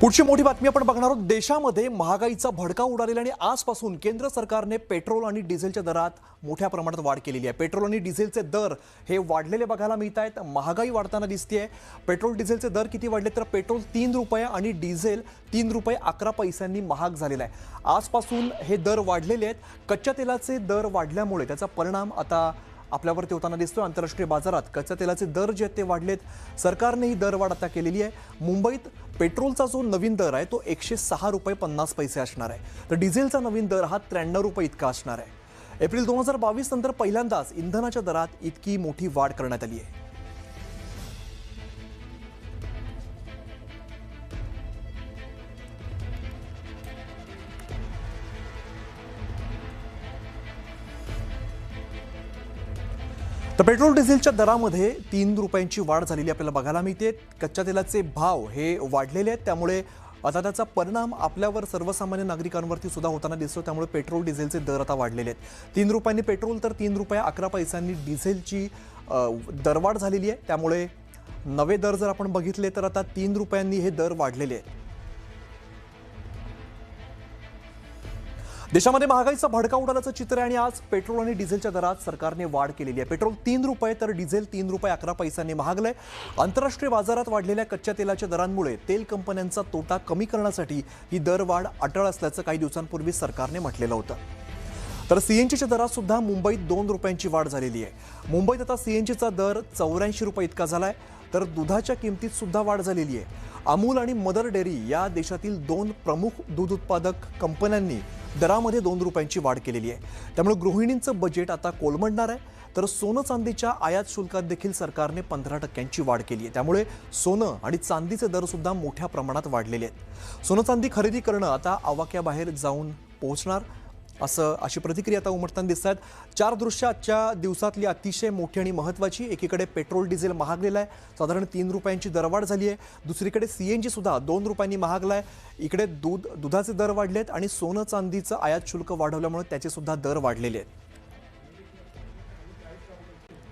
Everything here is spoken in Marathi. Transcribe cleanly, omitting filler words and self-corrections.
पुढची मोठी बातमी आपण बघणार आहोत। देशामध्ये महागाईचा भडका उडालेला आणि आजपासून केंद्र सरकारने पेट्रोल आणि डिझेलच्या दरात मोठ्या प्रमाणात वाढ केलेली आहे। पेट्रोल आणि डिझेलचे दर हे वाढलेले बघायला मिळत आहेत। महागाई वाढताना दिसतेय। पेट्रोल डिझेलचे दर किती वाढले तर पेट्रोल 3 रुपये आणि डिझेल 3 रुपये 11 पैशांनी महाग झालेला आहे। आजपासून हे दर वाढलेले आहेत। कच्च्या तेलाचे दर वाढल्यामुळे त्याचा परिणाम आता आपल्यावरती होताना दिसतो। आंतरराष्ट्रीय बाजारात कच्च्या तेलाचे दर जे ते वाढलेत। सरकारने ही दरवाढ आता केलेली आहे। मुंबईत पेट्रोलचा जो नवीन दर आहे तो 106 रुपये 50 पैसे असणार आहे, तर डिझेलचा नवीन दर हा 93 रुपये इतका असणार आहे। एप्रिल 2022 नंतर पहिल्यांदाच इंधनाच्या दरात इतकी मोठी वाढ करण्यात आली आहे। तर पेट्रोल डिझेलच्या दरामध्ये 3 रुपयांची वाढ झालेली आपल्याला बघायला मिळते। कच्च्या तेलाचे भाव हे वाढलेले आहेत, त्यामुळे आता त्याचा परिणाम आपल्यावर सर्वसामान्य नागरिकांवरती सुद्धा होताना दिसतो। त्यामुळे पेट्रोल डिझेलचे दर आता वाढलेले आहेत। 3 रुपयांनी पेट्रोल तर 3 रुपये 11 पैशांनी डिझेलची दरवाढ झालेली आहे। त्यामुळे नवे दर जर आपण बघितले तर आता 3 रुपयांनी हे दर वाढलेले आहेत। देशामध्ये महागाईचा भडका उडाल्याचं चित्र आहे आणि आज पेट्रोल आणि डिझेलच्या दरात सरकारने वाढ केलेली आहे। पेट्रोल 3 रुपये तर डिझेल 3 रुपये 11 पैशांनी महागलंय। आंतरराष्ट्रीय बाजारात वाढलेल्या कच्च्या तेलाच्या दरांमुळे तेल कंपन्यांचा तोटा कमी करण्यासाठी ही दरवाढ अटळ असल्याचं काही दिवसांपूर्वी सरकारने म्हटलेलं होतं। तर सीएनजीच्या दरात सुद्धा मुंबईत 2 रुपयांची वाढ झालेली आहे। मुंबईत आता सीएनजीचा दर 84 रुपये इतका झालाय, तर दुधाच्या किमतीत सुद्धा वाढ झालेली आहे। अमूल आणि मदर डेअरी या देशातील 2 प्रमुख दूध उत्पादक कंपन्यांनी दरामध्ये 2 रुपयांची वाढ केलेली आहे। त्यामुळे गृहिणींचं बजेट आता कोलमडणार आहे। तर सोनं चांदीच्या आयात शुल्कात देखील सरकारने 15% वाढ केली आहे। त्यामुळे सोनं आणि चांदीचे दर सुद्धा मोठ्या प्रमाणात वाढलेले आहेत। सोनं चांदी खरेदी करणं आता आवाक्याबाहेर जाऊन पोहोचणार अशी प्रतिक्रिया आता उमटताना दिसतात। 4 दृश्य आजच्या दिवसातली अतिशय मोठी आणि महत्त्वाची। एकीकडे पेट्रोल डिझेल महागलेला आहे, साधारण 3 रुपयांची दरवाढ झाली आहे। दुसरीकडे सीएनजी सुद्धा 2 रुपयांनी महागलाय। इकडे दुधाचे दर वाढलेत आणि सोनं चांदीचं आयात शुल्क वाढवल्यामुळे त्याचे सुद्धा दर वाढलेले आहेत।